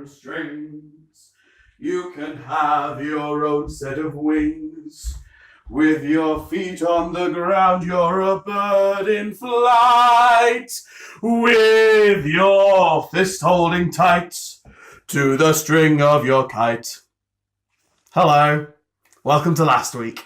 strings. You can have your own set of wings. With your feet on the ground, you're a bird in flight. With your fist holding tight to the string of your kite. Hello, welcome to last week.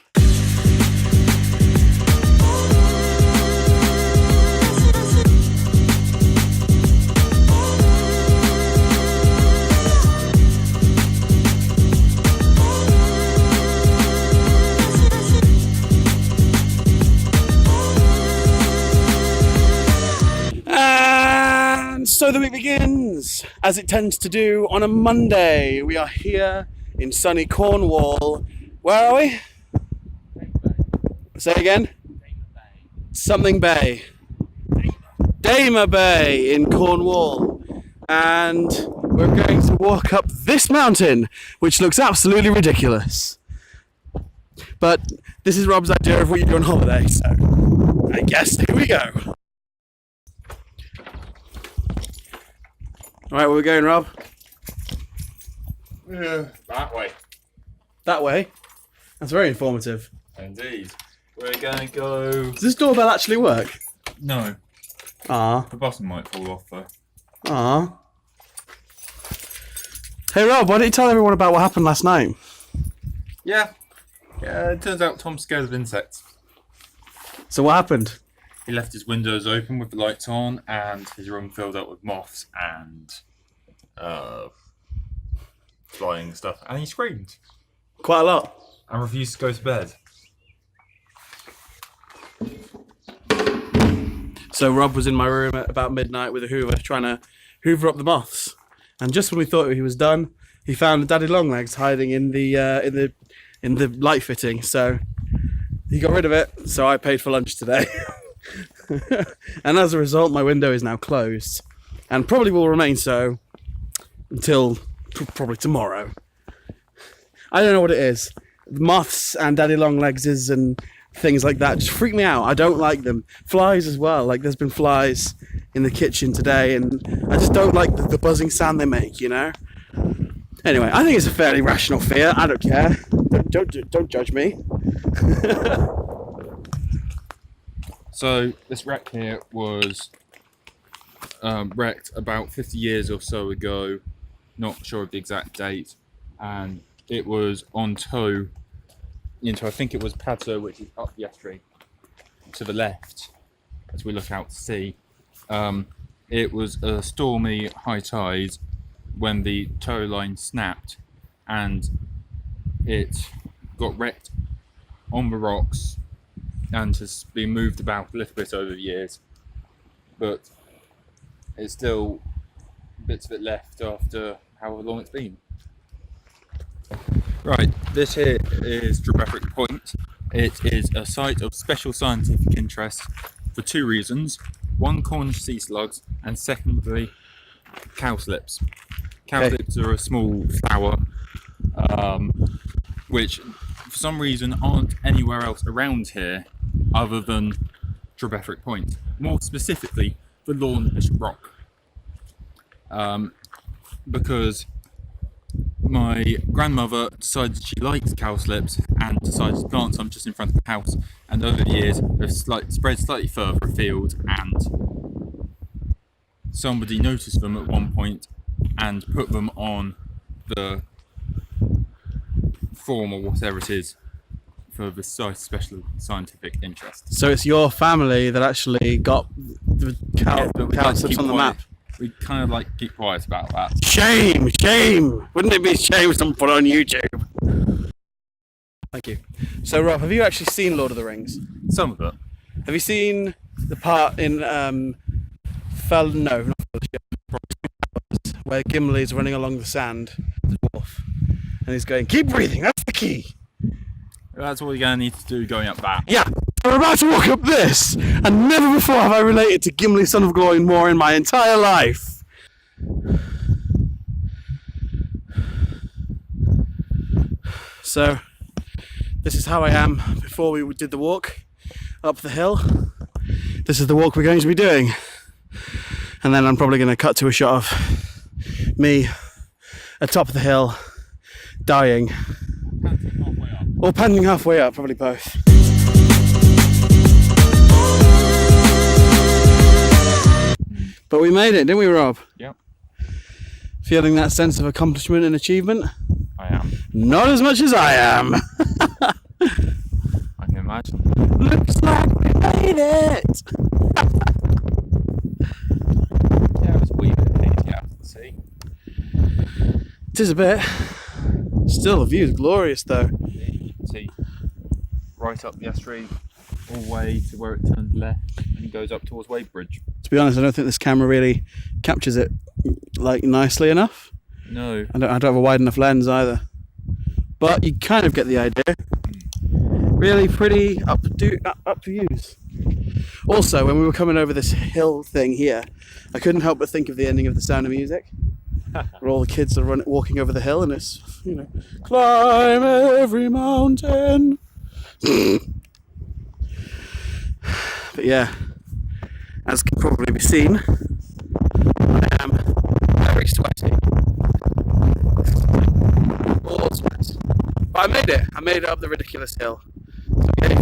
So the week begins, as it tends to do on a Monday. We are here in sunny Cornwall. Where are we? Say again? Something Bay. Damer Bay in Cornwall. And we're going to walk up this mountain, which looks absolutely ridiculous. But this is Rob's idea of what you do on holiday, so I guess here we go. Alright, where are we going, Rob? That way. That way? That's very informative. Indeed. We're going to go... Does this doorbell actually work? No. Ah. The button might fall off, though. Ah. Hey, Rob, why don't you tell everyone about what happened last night? Yeah, it turns out Tom's scared of insects. So what happened? He left his windows open with the lights on, and his room filled up with moths and flying stuff. And he screamed. Quite a lot. And refused to go to bed. So Rob was in my room at about midnight with a hoover, trying to hoover up the moths. And just when we thought he was done, he found Daddy Longlegs hiding in the light fitting. So he got rid of it. So I paid for lunch today. And as a result, my window is now closed, and probably will remain so until probably tomorrow. I don't know what it is. Moths and Daddy Longlegses and things like that just freak me out. I don't like them. Flies as well. Like, there's been flies in the kitchen today, and I just don't like the buzzing sound they make, you know? Anyway, I think it's a fairly rational fear. I don't care. Don't judge me. So this wreck here was wrecked about 50 years or so ago, not sure of the exact date, and it was on tow into, I think it was Padso, which is up the estuary to the left as we look out to sea. It was a stormy high tide when the tow line snapped, and it got wrecked on the rocks and has been moved about a little bit over the years, but it's still bits of it left after however long it's been. Right, this here is Trebetrick Point. It is a site of special scientific interest for two reasons. One, Cornish sea slugs, and secondly, cowslips. Cowslips are a small flower which for some reason aren't anywhere else around here other than Trebetrick Point. More specifically, the Lawn Bishop Rock. Because my grandmother decided she likes cowslips and decided to plant some just in front of the house, and over the years they've spread slightly further afield, and somebody noticed them at one point and put them on the form or whatever it is for the site special scientific interest. So it's your family that actually got the cowslips on the map. We kind of like keep quiet about that. Shame! Wouldn't it be a shame if someone put it on YouTube? Thank you. So Rob, have you actually seen Lord of the Rings? Some of it. Have you seen the part in where Gimli's running along the sand, the dwarf, and he's going, "Keep breathing, that's the key." That's what you're going to need to do going up that. Yeah, we're about to walk up this, and never before have I related to Gimli, son of Glóin more in my entire life. So, this is how I am before we did the walk up the hill. This is the walk we're going to be doing. And then I'm probably going to cut to a shot of me atop of the hill, dying. Or panting halfway up, probably both. But we made it, didn't we, Rob? Yep. Feeling that sense of accomplishment and achievement? I am. Not as much as I am. I can imagine. Looks like we made it. Yeah, it was a wee bit hazy out to the sea. It is a bit. Still, the view is glorious, though. Yeah, you can see right up the estuary, all the way to where it turns left and goes up towards Wadebridge. To be honest, I don't think this camera really captures it like nicely enough. No. I don't have a wide enough lens either. But you kind of get the idea. Really pretty up views. Also, when we were coming over this hill thing here, I couldn't help but think of the ending of The Sound of Music, where all the kids are walking over the hill, and it's, you know, climb every mountain. But yeah, as can probably be seen, I am very sweaty. All sweat. But I made it. I made it up the ridiculous hill. Okay.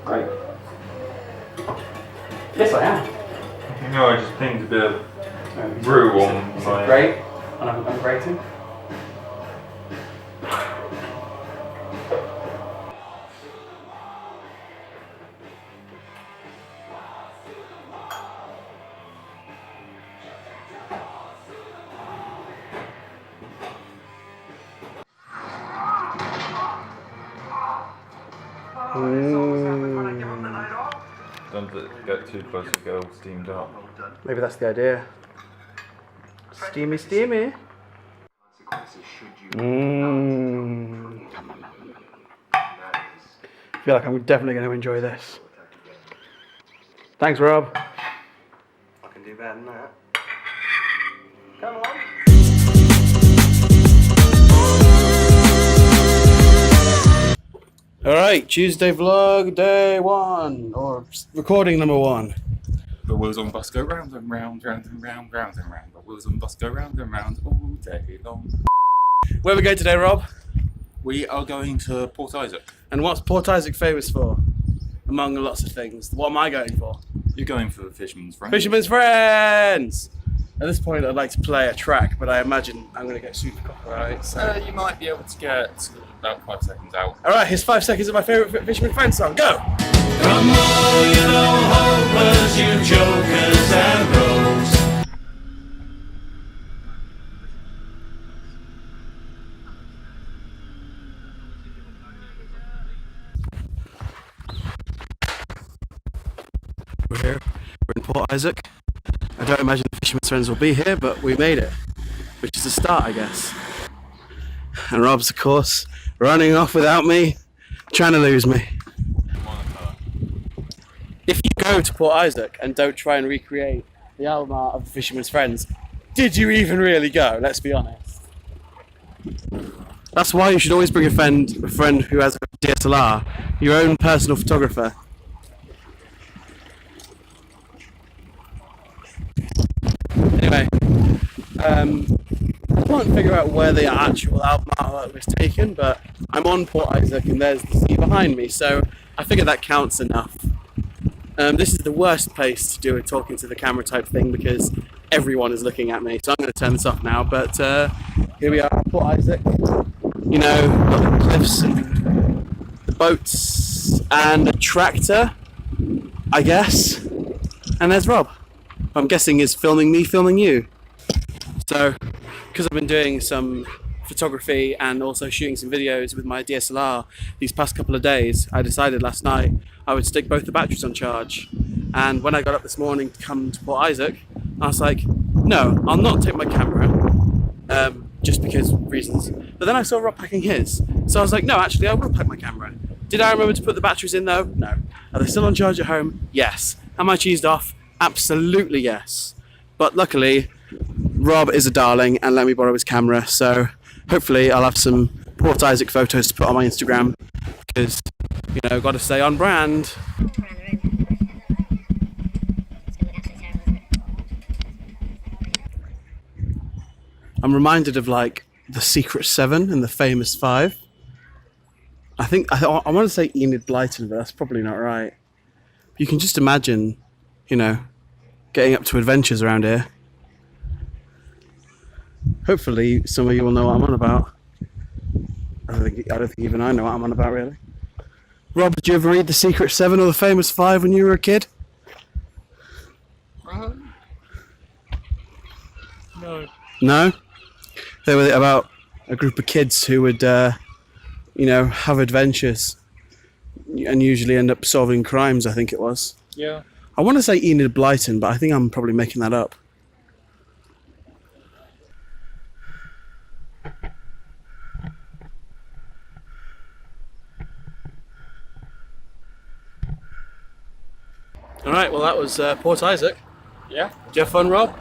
Great. Yes, I am. No, I just pinged a bit of brew on my... Great. And I'm grating. Don't get too close to get all steamed up. Maybe that's the idea. Steamy, steamy. I feel like I'm definitely going to enjoy this. Thanks, Rob. I can do better than that. Come on. Alright, Tuesday vlog day 1, or recording number 1. The wheels on the bus go round and round, round and round, round and round. The wheels on the bus go round and round all day long. Where are we going today, Rob? We are going to Port Isaac. And what's Port Isaac famous for? Among lots of things. What am I going for? You're going for Fisherman's Friends. Fisherman's Friends! At this point, I'd like to play a track, but I imagine I'm going to get super copyright. So. You might be able to get about 5 seconds out. Alright, here's 5 seconds of my favourite Fisherman's Friends song. Go! Come on, you know, hopers, you jokers and rogues. We're here. We're in Port Isaac. I don't imagine the Fisherman's Friends will be here, but we made it. Which is a start, I guess. And Rob's, of course, running off without me, trying to lose me. If you go to Port Isaac and don't try and recreate the album art of the Fisherman's Friends, did you even really go? Let's be honest. That's why you should always bring a friend who has a DSLR, your own personal photographer. Anyway, I can't figure out where the actual album artwork was taken, but I'm on Port Isaac and there's the sea behind me, so I figure that counts enough. This is the worst place to do a talking to the camera type thing because everyone is looking at me, so I'm going to turn this off now, but here we are, Port Isaac. You know, got the cliffs and the boats and a tractor, I guess, and there's Rob. I'm guessing is filming me, filming you. So, because I've been doing some photography and also shooting some videos with my DSLR these past couple of days, I decided last night I would stick both the batteries on charge. And when I got up this morning to come to Port Isaac, I was like, no, I'll not take my camera, just because reasons. But then I saw Rob packing his, so I was like, no, actually I will pack my camera. Did I remember to put the batteries in though? No. Are they still on charge at home? Yes. Am I cheesed off? Absolutely yes. But luckily, Rob is a darling and let me borrow his camera, so hopefully I'll have some Port Isaac photos to put on my Instagram because, you know, got to stay on brand. I'm reminded of like the Secret Seven and the Famous Five. I want to say Enid Blyton, but that's probably not right. You can just imagine, you know, getting up to adventures around here. Hopefully some of you will know what I'm on about. I don't think even I know what I'm on about, really. Rob, did you ever read The Secret Seven or The Famous Five when you were a kid? No. No? They were about a group of kids who would, you know, have adventures and usually end up solving crimes, I think it was. Yeah. I want to say Enid Blyton, but I think I'm probably making that up. Alright, well that was Port Isaac. Yeah. Did you have fun, Rob?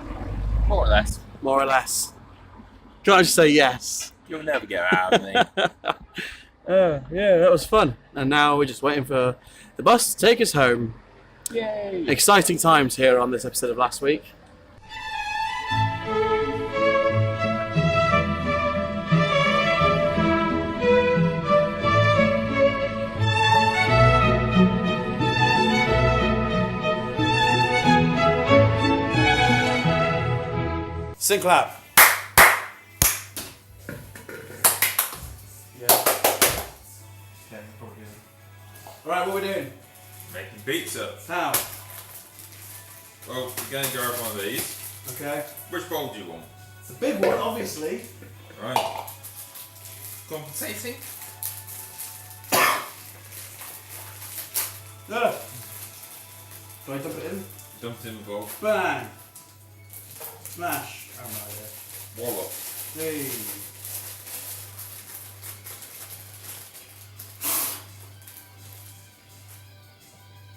More or less. More or less. Do you want to say yes? You'll never get out of me. Yeah, that was fun. And now we're just waiting for the bus to take us home. Yay. Exciting times here on this episode of Last Week. Sing clap. Yeah. Okay, probably good. Alright, what are we doing? Making pizza. How? Well, we're going to grab one of these. Okay. Which bowl do you want? It's a big one, obviously. Right. Compensating? No. Do I dump it in? Dump it in the bowl. Bang. Smash. Oh my god. Wallop. Hey.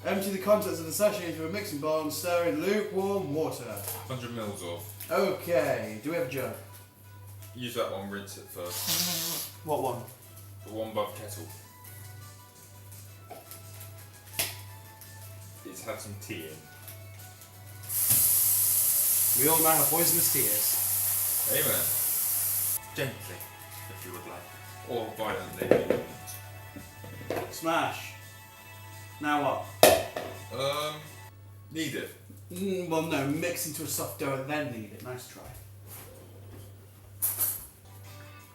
Empty the contents of the sachet into a mixing bowl and stir in lukewarm water. 100 mils of. Okay. Do we have a jug? Use that one, rinse it first. What one? The one above kettle. It's had some tea in. We all know how poisonous tea is. Amen. Gently, if you would like. Or violently, if you want. Smash. Now what? Knead it. Well, no. Mix into a soft dough and then knead it. Nice try.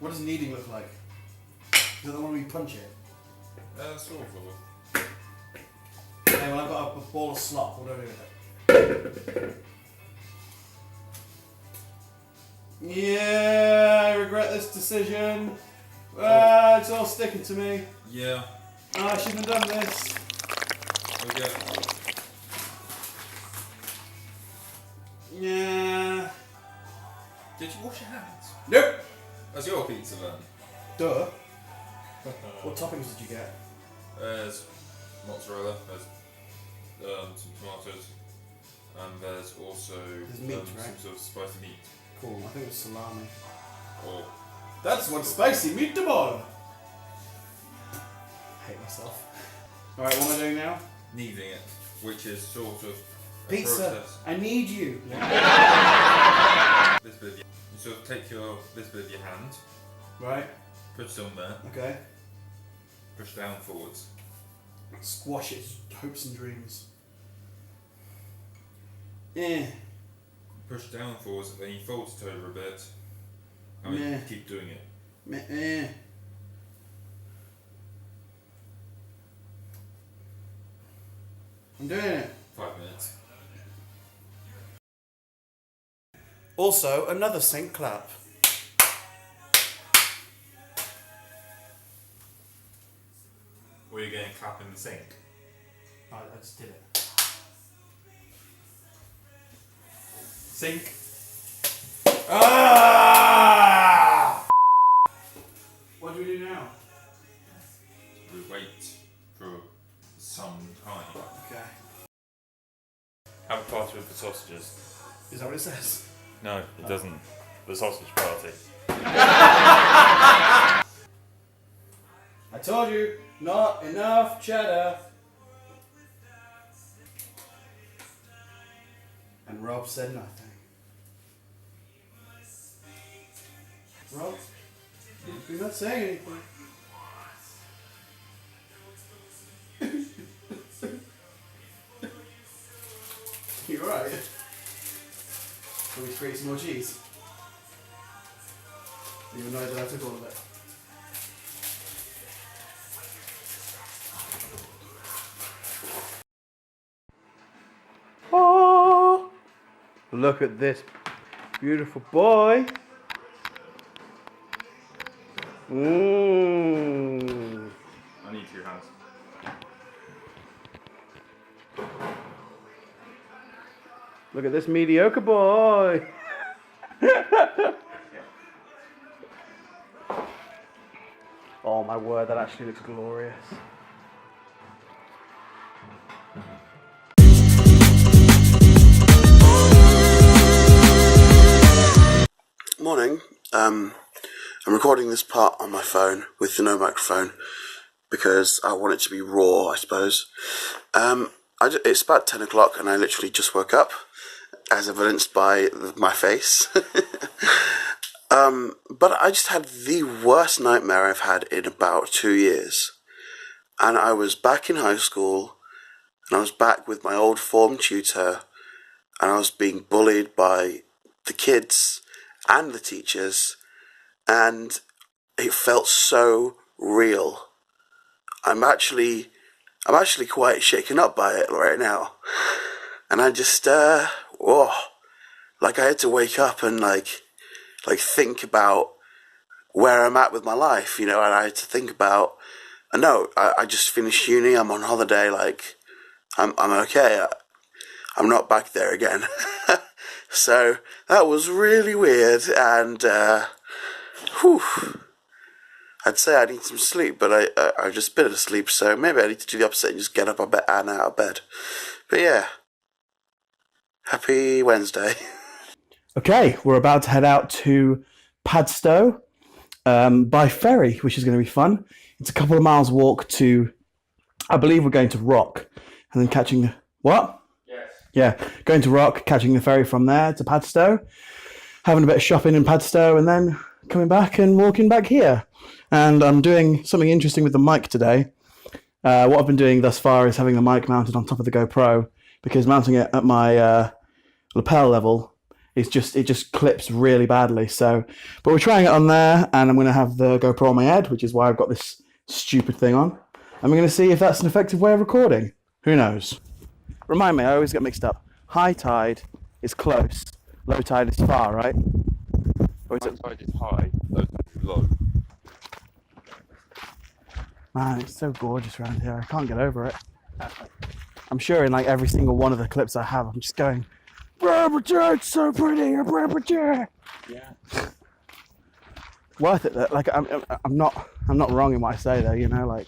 What does kneading look like? Is that the one where you punch it? Sort of. Okay, well I've got a ball of slop. What do I do with it? Yeah, I regret this decision. It's all sticking to me. Yeah. Oh, I shouldn't have done this. Okay. Yeah. Did you wash your hands? Nope. That's your pizza then. Duh. What toppings did you get? There's mozzarella, there's some tomatoes, and there's also There's meat, right? some sort of spicy meat. Cool, I think it was salami. Or That's one spicy meatball! I hate myself. Alright, what am I doing now? kneading it, which is sort of a Pizza, process. I need you. This bit of you sort of take this bit of your hand, Right, put it on there, okay. push down forwards. Squash it, hopes and dreams. Eh. Push down forwards, then you fold it over a bit. And Meh. you keep doing it. Eh. I'm doing it. 5 minutes. Also, another sink clap. Were you going to clap in the sink? I just did it. Sink. Ah! What do we do now? We wait for some time. Okay. Have a party with the sausages. Is that what it says? No, it doesn't. The sausage party. I told you, not enough cheddar. And Rob said nothing. Rob, you're not saying anything. You're right. Can we create some more cheese? Even though that I took all of it. Oh, look at this beautiful boy. Mmm. I need 2 hands. Look at this mediocre boy. Oh my word, that actually looks glorious. Morning. I'm recording this part on my phone with no microphone because I want it to be raw, I suppose. It's about 10 o'clock and I literally just woke up, as evidenced by my face. But I just had the worst nightmare I've had in about 2 years. And I was back in high school, and I was back with my old form tutor, and I was being bullied by the kids and the teachers, and it felt so real. I'm actually quite shaken up by it right now. And I just, I had to wake up and like think about where I'm at with my life, and I had to think about, I just finished uni, I'm on holiday, I'm okay, I'm not back there again. So that was really weird, and I'd say I need some sleep, but I've just been asleep, so maybe I need to do the opposite and just get up and out of bed. But yeah, happy Wednesday. Okay, we're about to head out to Padstow by ferry, which is going to be fun. It's a couple of miles walk to, I believe we're going to Rock, and then catching the, what? Yes. Yeah, going to Rock, catching the ferry from there to Padstow, having a bit of shopping in Padstow, and then coming back and walking back here. And I'm doing something interesting with the mic today. What I've been doing thus far is having the mic mounted on top of the GoPro, because mounting it at my lapel level, it just clips really badly. So, but we're trying it on there, and I'm going to have the GoPro on my head, which is why I've got this stupid thing on. And we're going to see if that's an effective way of recording. Who knows? Remind me, I always get mixed up. High tide is close, low tide is far, right? Or is it? High tide is high, low tide is low. Man, it's so gorgeous around here. I can't get over it. I'm sure in like every single one of the clips I have, I'm just going, Barbara, it's so pretty, Barbara. Yeah. Worth it. Like I'm not wrong in what I say though. You're not.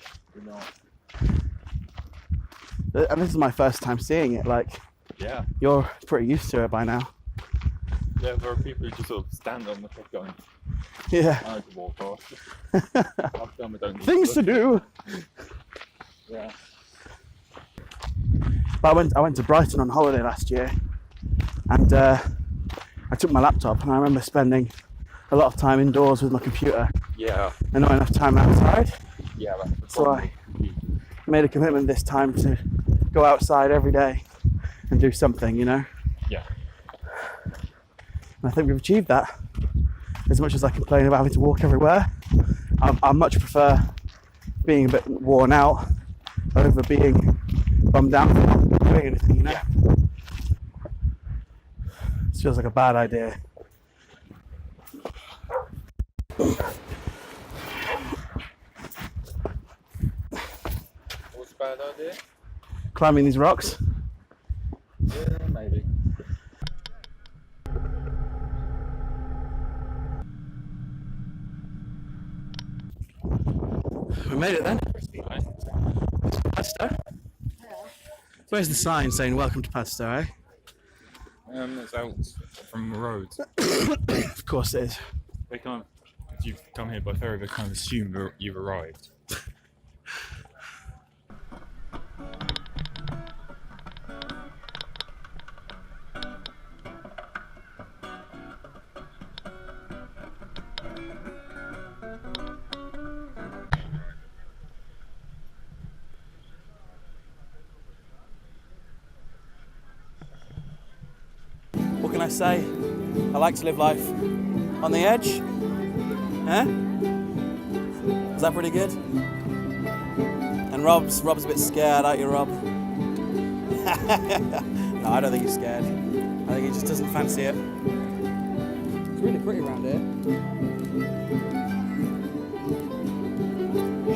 And this is my first time seeing it. Like, Yeah. you're pretty used to it by now. Yeah, there are people who just sort of stand on the cliff going, Yeah. I can walk off. I've done, I don't need Things to do. Yeah. But I went to Brighton on holiday last year, and I took my laptop, and I remember spending a lot of time indoors with my computer Yeah. and not enough time outside. Yeah, that's the So problem. I made a commitment this time to go outside every day and do something, Yeah. And I think we've achieved that. As much as I complain about having to walk everywhere, I much prefer being a bit worn out over being bummed out for not doing anything, Yeah. This feels like a bad idea. What's a bad idea? Climbing these rocks. Yeah, maybe. We made it then. Right. Padstow. Where's the sign saying welcome to Padstow, eh? that's out from the road. Of course it is. They can't. If you've come here by ferry, they can't assume you've arrived. What can I say? I like to live life on the edge. Eh? Is that pretty good? And Rob's a bit scared, aren't you, Rob? No, I don't think he's scared. I think he just doesn't fancy it. It's really pretty around here.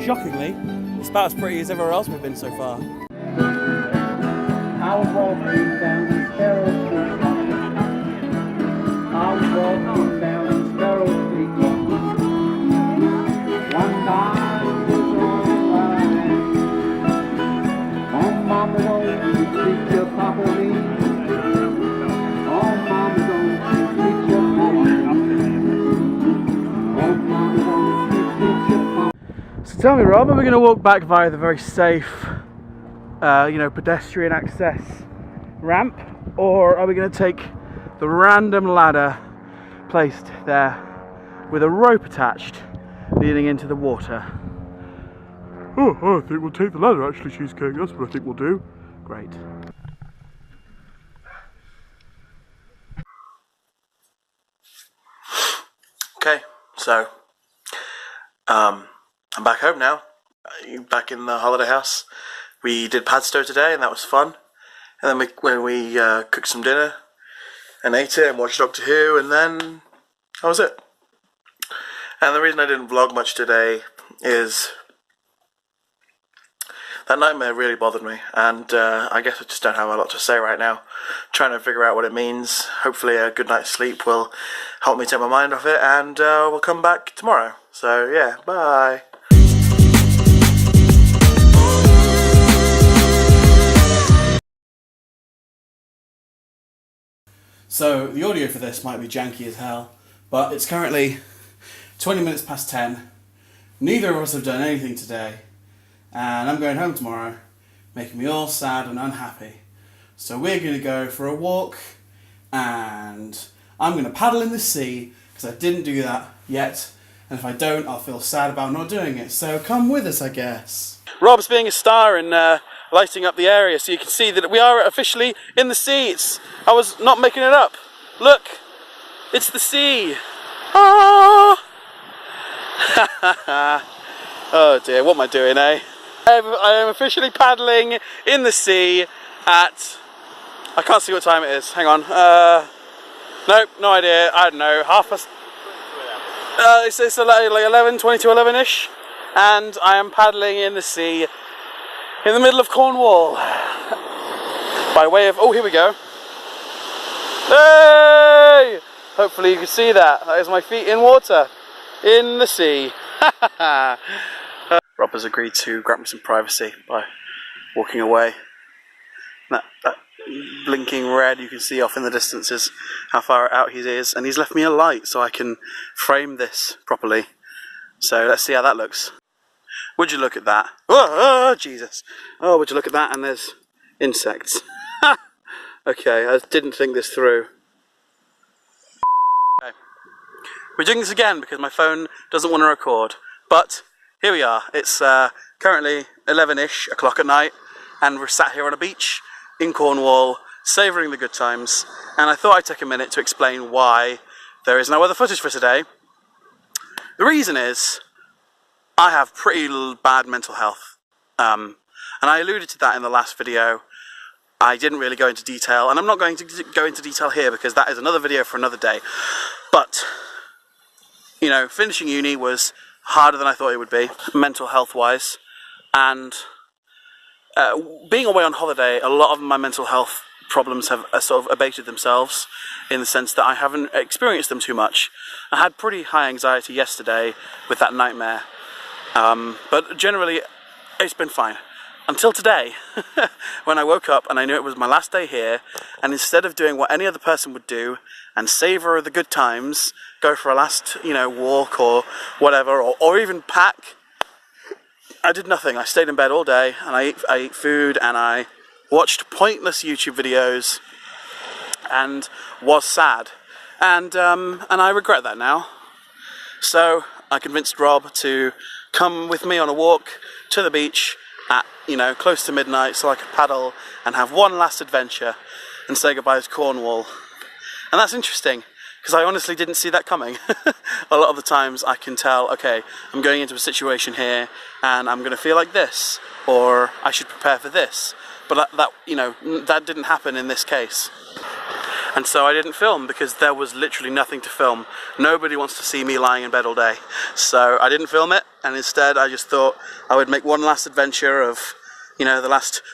Shockingly, it's about as pretty as everywhere else we've been so far. I was walking down Sparrow Street. I was walking down Sparrow Street. One time was on the line. On Mama, don't you treat your papa mean? On Mama, don't you treat your papa mean? On Mama, don't you treat your papa. So tell me, Rob, are we going to walk back via the very safe, pedestrian access ramp, or are we going to take the random ladder placed there with a rope attached leading into the water? Oh, I think we'll take the ladder actually, Cheesecake. That's what I think we'll do. Great. Okay, so I'm back home now. Back in the holiday house. We did Padstow today, and that was fun. And then we cooked some dinner and ate it and watched Doctor Who, and then that was it. And the reason I didn't vlog much today is that nightmare really bothered me, and I guess I just don't have a lot to say right now. Trying to figure out what it means. Hopefully a good night's sleep will help me take my mind off it, and we'll come back tomorrow. So yeah, bye. So the audio for this might be janky as hell, but it's currently 20 minutes past 10. Neither of us have done anything today, and I'm going home tomorrow, making me all sad and unhappy. So we're going to go for a walk, and I'm going to paddle in the sea, because I didn't do that yet, and if I don't, I'll feel sad about not doing it. So come with us, I guess. Rob's being a star in lighting up the area, so you can see that we are officially in the sea. I was not making it up. Look, it's the sea. Ah! Oh dear, what am I doing, eh? I am officially paddling in the sea at, I can't see what time it is, hang on. Nope, no idea, I don't know, half past, it's like 11, 20 to 11-ish, and I am paddling in the sea in the middle of Cornwall, by way of, oh, here we go. Hey! Hopefully you can see that. That is my feet in water, in the sea. Rob has agreed to grant me some privacy by walking away. That blinking red you can see off in the distance is how far out he is, and he's left me a light so I can frame this properly. So let's see how that looks. Would you look at that? Oh, Jesus. Oh, would you look at that? And there's insects. Okay, I didn't think this through. Okay. We're doing this again because my phone doesn't want to record. But here we are. It's currently 11-ish o'clock at night, and we're sat here on a beach in Cornwall, savouring the good times. And I thought I'd take a minute to explain why there is no other footage for today. The reason is I have pretty bad mental health, and I alluded to that in the last video. I didn't really go into detail, and I'm not going to go into detail here because that is another video for another day. But, you know, finishing uni was harder than I thought it would be, mental health wise, and being away on holiday, a lot of my mental health problems have sort of abated themselves, in the sense that I haven't experienced them too much. I had pretty high anxiety yesterday with that nightmare. But generally, it's been fine. Until today, when I woke up and I knew it was my last day here, and instead of doing what any other person would do and savour the good times, go for a last, walk or whatever, or even pack, I did nothing. I stayed in bed all day, and I ate food, and I watched pointless YouTube videos, and was sad. And I regret that now. So I convinced Rob to come with me on a walk to the beach at, close to midnight, so I could paddle and have one last adventure and say goodbye to Cornwall. And that's interesting, because I honestly didn't see that coming. A lot of the times I can tell, okay, I'm going into a situation here and I'm going to feel like this, or I should prepare for this. But that didn't happen in this case. And so I didn't film, because there was literally nothing to film. Nobody wants to see me lying in bed all day. So I didn't film it, and instead I just thought I would make one last adventure of, the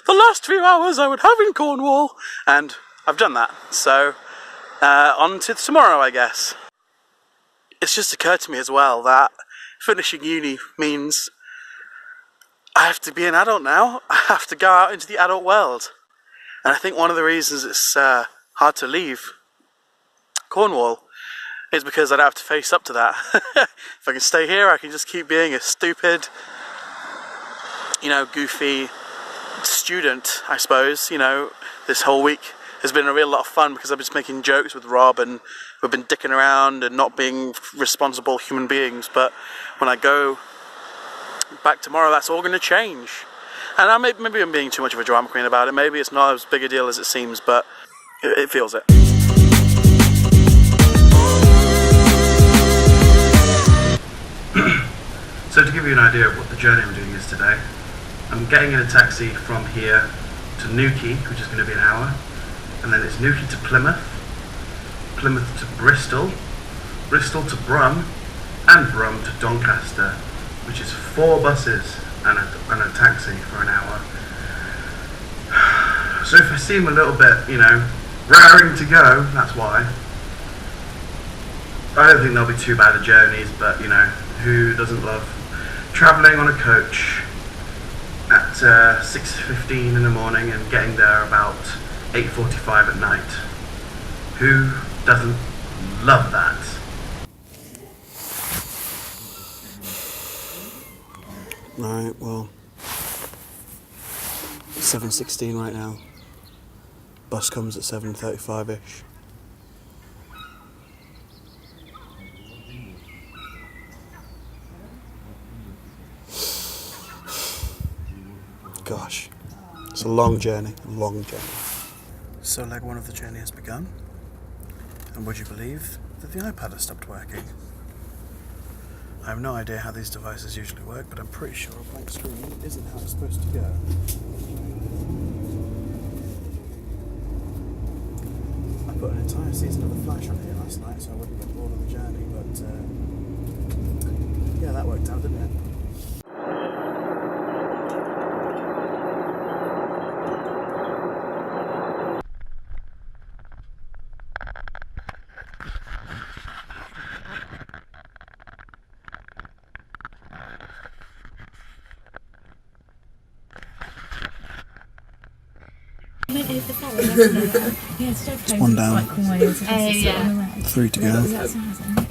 last few hours I would have in Cornwall. And I've done that. So on to tomorrow, I guess. It's just occurred to me as well that finishing uni means I have to be an adult now. I have to go out into the adult world. And I think one of the reasons it's hard to leave Cornwall is because I don't have to face up to that. If I can stay here, I can just keep being a stupid, goofy student, I suppose. This whole week has been a real lot of fun because I've been making jokes with Rob, and we've been dicking around and not being responsible human beings. But when I go back tomorrow, that's all going to change. And maybe I'm being too much of a drama queen about it. Maybe it's not as big a deal as it seems, but it feels it. So to give you an idea of what the journey I'm doing is today, I'm getting in a taxi from here to Newquay, which is going to be an hour, and then it's Newquay to Plymouth, Plymouth to Bristol, Bristol to Brum, and Brum to Doncaster, which is 4 buses and a taxi for an hour. So if I seem a little bit, raring to go, that's why. I don't think they'll be too bad of journeys, but who doesn't love travelling on a coach at 6:15 in the morning and getting there about 8:45 at night? Who doesn't love that? Alright, well, 7:16 right now. Bus comes at 7:35ish. Gosh, it's a long journey, So leg 1 of the journey has begun, and would you believe that the iPad has stopped working? I have no idea how these devices usually work, but I'm pretty sure a blank screen isn't how it's supposed to go. I put an entire season of The Flash on here last night so I wouldn't get bored of the journey, but yeah, that worked out, didn't it? It's one down. 3 to go.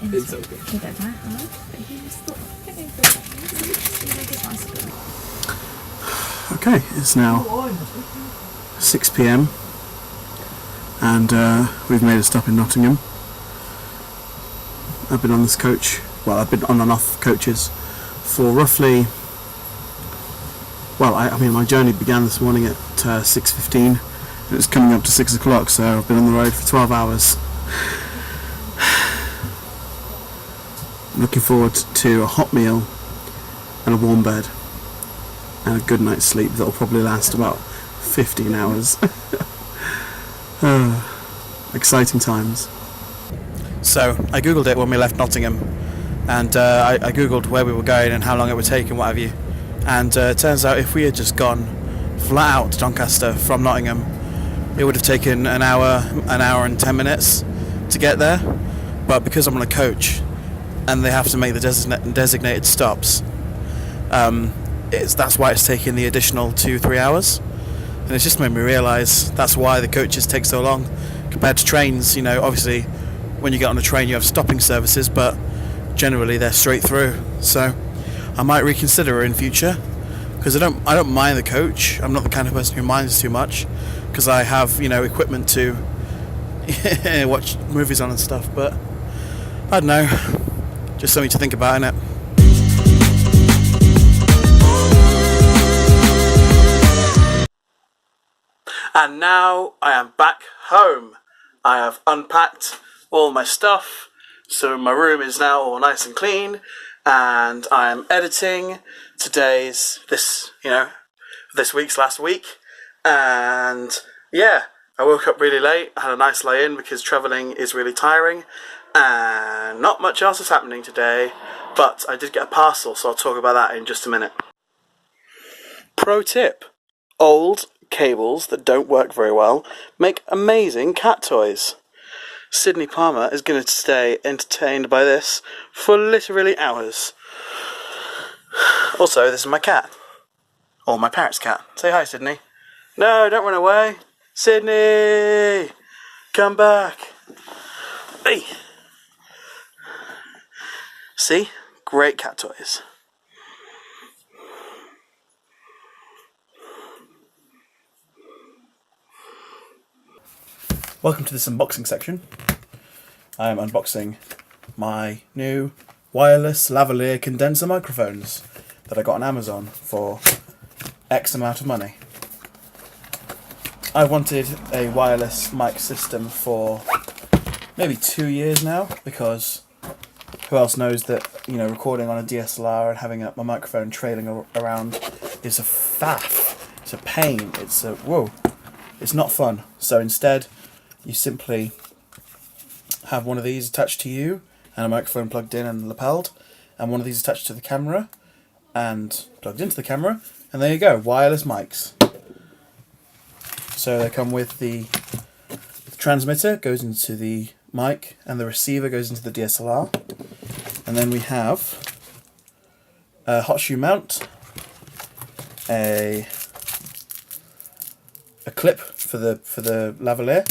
It's okay. Okay, it's now 6 PM and we've made a stop in Nottingham. I've been on this coach, I've been on and off coaches for roughly, my journey began this morning at 6:15. It was coming up to 6 o'clock, so I've been on the road for 12 hours. I'm looking forward to a hot meal and a warm bed and a good night's sleep that will probably last about 15 hours. Exciting times. So I googled it when we left Nottingham, and I googled where we were going and how long it would take and what have you, and it turns out if we had just gone flat out to Doncaster from Nottingham, it would have taken an hour and 10 minutes to get there. But because I'm on a coach and they have to make the designated stops, that's why it's taking the additional 2-3 hours. And it's just made me realise that's why the coaches take so long compared to trains. You know, obviously when you get on a train you have stopping services, but generally they're straight through. So I might reconsider in future, because I don't mind the coach. I'm not the kind of person who minds too much, because I have, you know, equipment to watch movies on and stuff. But I don't know, just something to think about, innit? And now I am back home. I have unpacked all my stuff, so my room is now all nice and clean, and I am editing this week's last week. And yeah, I woke up really late. I had a nice lay in because travelling is really tiring, and not much else is happening today, but I did get a parcel, so I'll talk about that in just a minute. Pro tip: old cables that don't work very well make amazing cat toys. Sydney Palmer is going to stay entertained by this for literally hours. Also, this is my cat. Or my parrot's cat. Say hi, Sydney. No, don't run away. Sydney! Come back. Hey! See? Great cat toys. Welcome to this unboxing section. I am unboxing my new wireless lavalier condenser microphones that I got on Amazon for X amount of money. I wanted a wireless mic system for maybe 2 years now, because who else knows that, you know, recording on a DSLR and having my microphone trailing around is a faff. It's a pain. It's not fun. So instead, you simply have one of these attached to you and a microphone plugged in and lapelled, and one of these attached to the camera and plugged into the camera, and there you go, wireless mics. So they come with the transmitter goes into the mic, and the receiver goes into the DSLR, and then we have a hot shoe mount, a clip for the lavalier,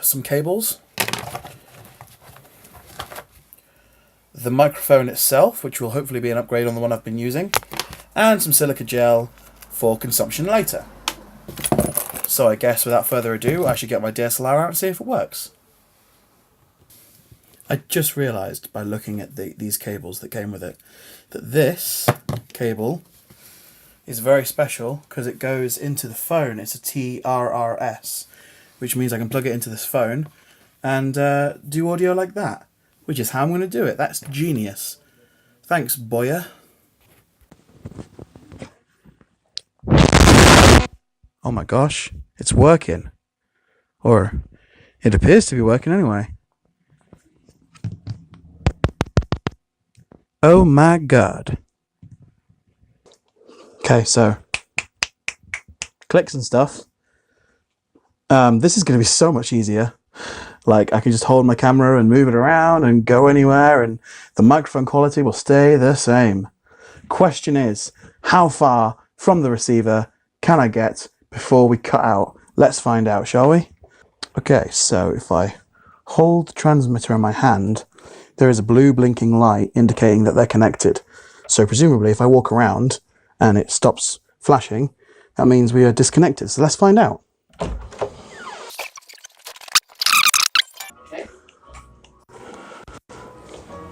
some cables, the microphone itself, which will hopefully be an upgrade on the one I've been using, and some silica gel for consumption later. So I guess without further ado, I should get my DSLR out and see if it works. I just realised by looking at these cables that came with it that this cable is very special because it goes into the phone. It's a TRRS, which means I can plug it into this phone and do audio like that, which is how I'm going to do it. That's genius. Thanks, Boya. Oh my gosh, it's working. Or it appears to be working anyway. Oh my god. Okay, so clicks and stuff. This is going to be so much easier. Like, I can just hold my camera and move it around and go anywhere, and the microphone quality will stay the same. Question is, how far from the receiver can I get before we cut out? Let's find out, shall we? Okay, so if I hold the transmitter in my hand, there is a blue blinking light indicating that they're connected. So presumably if I walk around and it stops flashing, that means we are disconnected. So let's find out.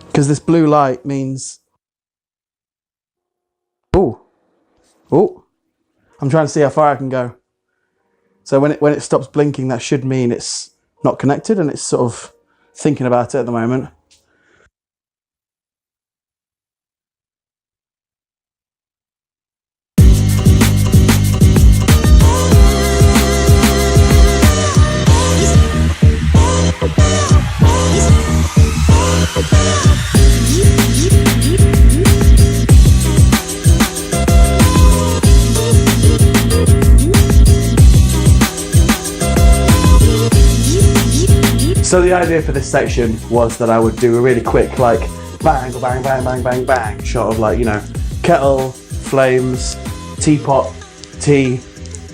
Because this blue light means... Oh, I'm trying to see how far I can go. So when it stops blinking, that should mean it's not connected, and it's sort of thinking about it at the moment. So the idea for this section was that I would do a really quick, like, bang, bang, bang, bang, bang, bang shot of like, you know, kettle, flames, teapot, tea,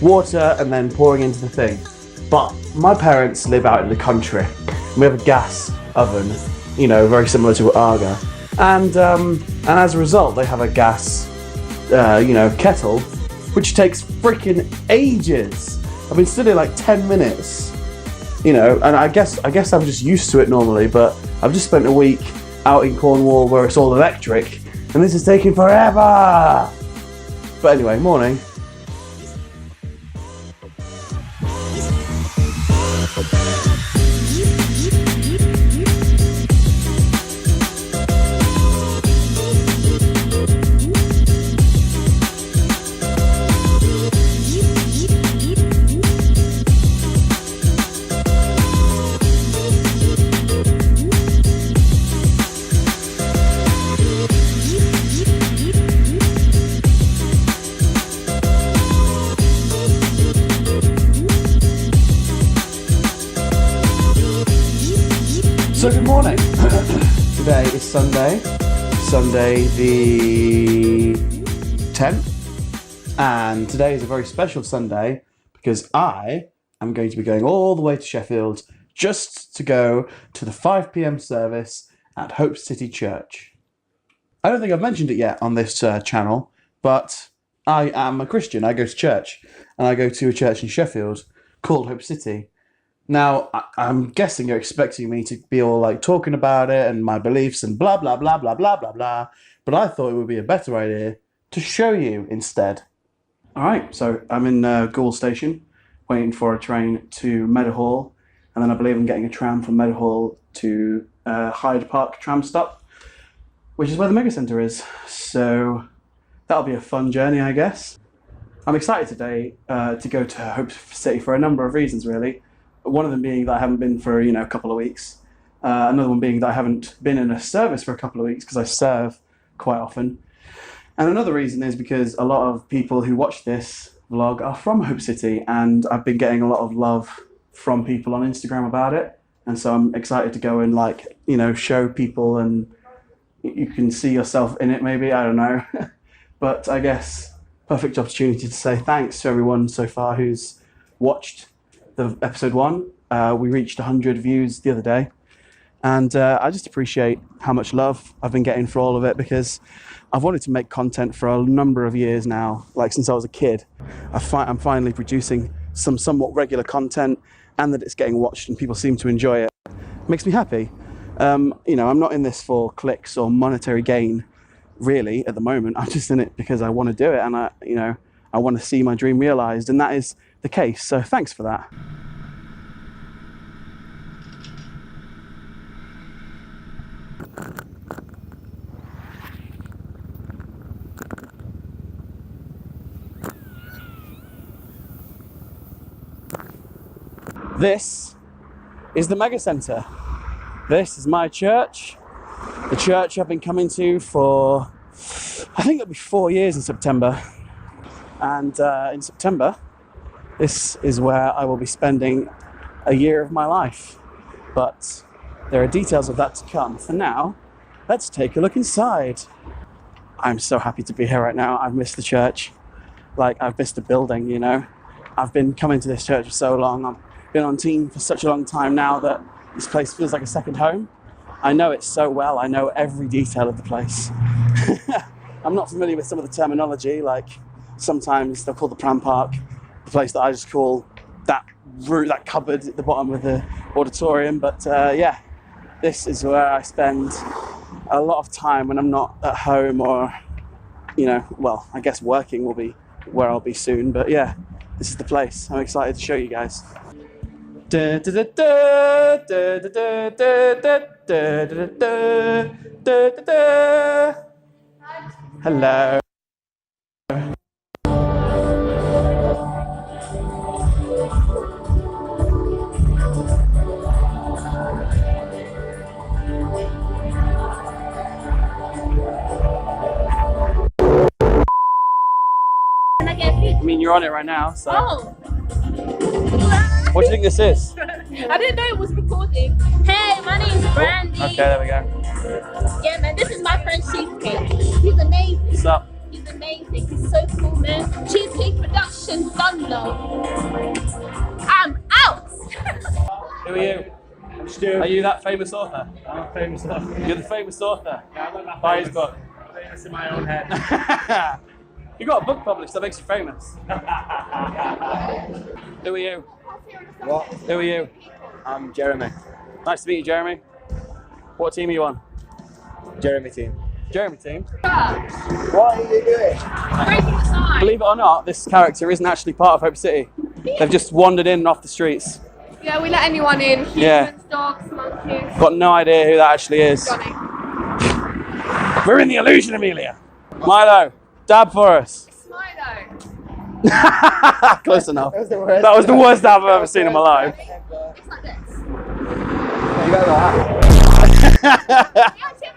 water, and then pouring into the thing. But my parents live out in the country. We have a gas oven, you know, very similar to Aga, and as a result, they have a gas, you know, kettle, which takes freaking ages. I've been stood here like 10 minutes, you know, and I guess I'm just used to it normally, but I've just spent a week out in Cornwall where it's all electric, and this is taking forever. But anyway, morning. So good morning. Today is Sunday the 10th, and today is a very special Sunday because I am going to be going all the way to Sheffield just to go to the 5 p.m. service at hopecity.church. I don't think I've mentioned it yet on this channel, but I am a Christian. I go to church, and I go to a church in Sheffield called Hope City. Now, I'm guessing you're expecting me to be all like talking about it and my beliefs and blah, blah, blah, blah, blah, blah, blah. But I thought it would be a better idea to show you instead. All right, so I'm in Goole Station, waiting for a train to Meadowhall. And then I believe I'm getting a tram from Meadowhall to Hyde Park tram stop, which is where the Mega Centre is. So that'll be a fun journey, I guess. I'm excited today to go to Hope City for a number of reasons, really. One of them being that I haven't been for, you know, a couple of weeks. Another one being that I haven't been in a service for a couple of weeks because I serve quite often. And another reason is because a lot of people who watch this vlog are from Hope City, and I've been getting a lot of love from people on Instagram about it. And so I'm excited to go and, like, you know, show people, and you can see yourself in it maybe, I don't know. But I guess perfect opportunity to say thanks to everyone so far who's watched the episode 1. We reached 100 views the other day, and I just appreciate how much love I've been getting for all of it, because I've wanted to make content for a number of years now, like since I was a kid. I'm finally producing some somewhat regular content, and that it's getting watched and people seem to enjoy it. Makes me happy. You know, I'm not in this for clicks or monetary gain, really, at the moment. I'm just in it because I want to do it, and I want to see my dream realized, and that is the case, so thanks for that. This is the Mega Centre. This is my church, the church I've been coming to for, I think it'll be 4 years in September. And in September, this is where I will be spending a year of my life. But there are details of that to come. For now, let's take a look inside. I'm so happy to be here right now. I've missed the church. Like, I've missed the building, you know. I've been coming to this church for so long. I've been on team for such a long time now that this place feels like a second home. I know it so well. I know every detail of the place. I'm not familiar with some of the terminology, like sometimes they'll call the pram park the place that I just call that room, that cupboard at the bottom of the auditorium. But yeah, this is where I spend a lot of time when I'm not at home, or, you know, well, I guess working will be where I'll be soon. But yeah, this is the place. I'm excited to show you guys. Hello. I mean, you're on it right now, so. Oh! What do you think this is? I didn't know it was recording. Hey, my name's Brandy. Okay, there we go. Yeah, man, this is my friend Cheesecake. He's amazing. What's up? He's amazing. He's so cool, man. Cheesecake Productions, done though. I'm out. Who are you? I'm Stu. Are you that famous author? I'm a famous author. You're the famous author. Yeah, I'm not that Buy famous. his book. I'm famous in my own head. You got a book published that makes you famous. Who are you? What? Who are you? I'm Jeremy. Nice to meet you, Jeremy. What team are you on? Jeremy team. Jeremy team. What are you doing? Breaking the sign. Believe it or not, this character isn't actually part of Hope City. They've just wandered in off the streets. Yeah, we let anyone in. Humans, Yeah. dogs, monkeys. Got no idea who that actually is. Johnny. We're in the illusion, Amelia. Milo, dab for us. Smilo. Close enough. That was the worst. That was the worst dab I've ever seen in my life. It's like this. You got that.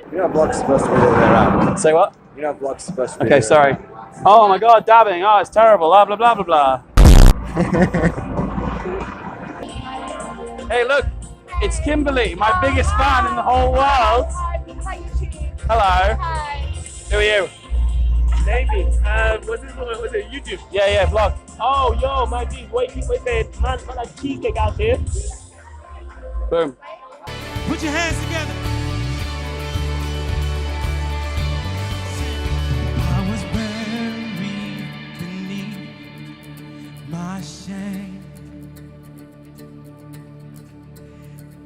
You know vlog's supposed to be the other way around. Say what? You know vlog's supposed to be Okay, the other way sorry. Oh my god, dabbing. Oh, it's terrible. Blah, blah, blah, blah, blah. Hey, look. It's Kimberly, my biggest fan in the whole world. Hi, YouTube. Hello. Hi. Who are you? Maybe. Was it YouTube? Yeah, vlog. Oh, yo, my dude, wait, man, like cheesecake out here. Boom. Put your hands together. I was buried beneath my shame.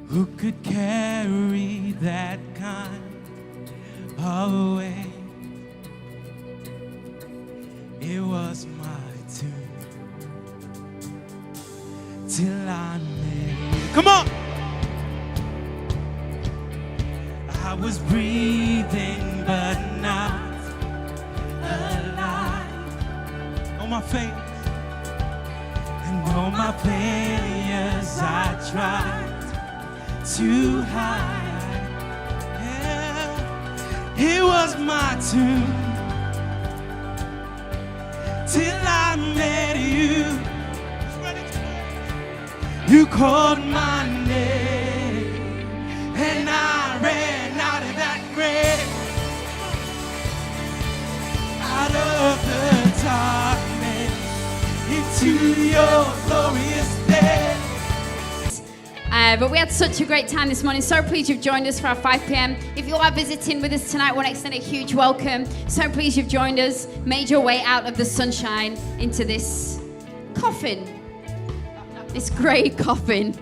Who could carry that kind of weight? It was my tomb till I met you. Come on! I was breathing but not alive. On my face and all my failures I tried to hide. Yeah, it was my tomb till I met you. You called my name and I ran out of that grave, out of the darkness into your glorious day. But we had such a great time this morning. So pleased you've joined us for our 5 p.m. If you are visiting with us tonight, we want to extend a huge welcome. So pleased you've joined us, made your way out of the sunshine into this coffin. This grey coffin.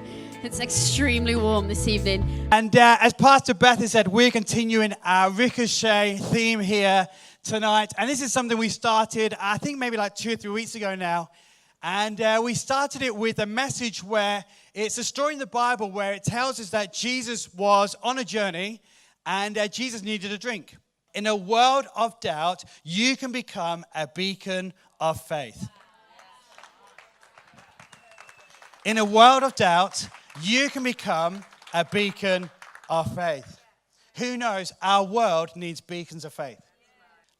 It's extremely warm this evening. And as Pastor Beth has said, we're continuing our Ricochet theme here tonight. And this is something we started, I think maybe like 2 or 3 weeks ago now. And we started it with a message where it's a story in the Bible where it tells us that Jesus was on a journey and Jesus needed a drink. In a world of doubt, you can become a beacon of faith. In a world of doubt, you can become a beacon of faith. Who knows? Our world needs beacons of faith.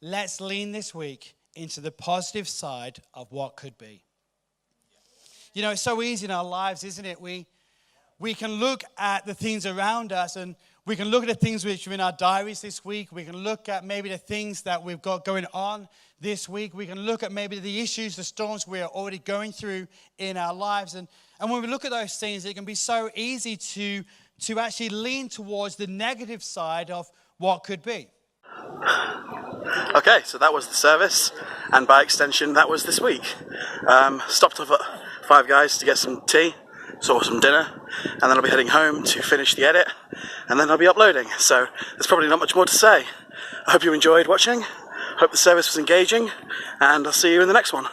Let's lean this week into the positive side of what could be. You know, it's so easy in our lives, isn't it? We can look at the things around us and we can look at the things which are in our diaries this week. We can look at maybe the things that we've got going on this week. We can look at maybe the issues, the storms we are already going through in our lives. And when we look at those things, it can be so easy to actually lean towards the negative side of what could be. Okay, so that was the service, and by extension, that was this week. Stopped off at Five Guys to get some tea, saw some dinner, and then I'll be heading home to finish the edit, and then I'll be uploading. So there's probably not much more to say. I hope you enjoyed watching, hope the service was engaging, and I'll see you in the next one.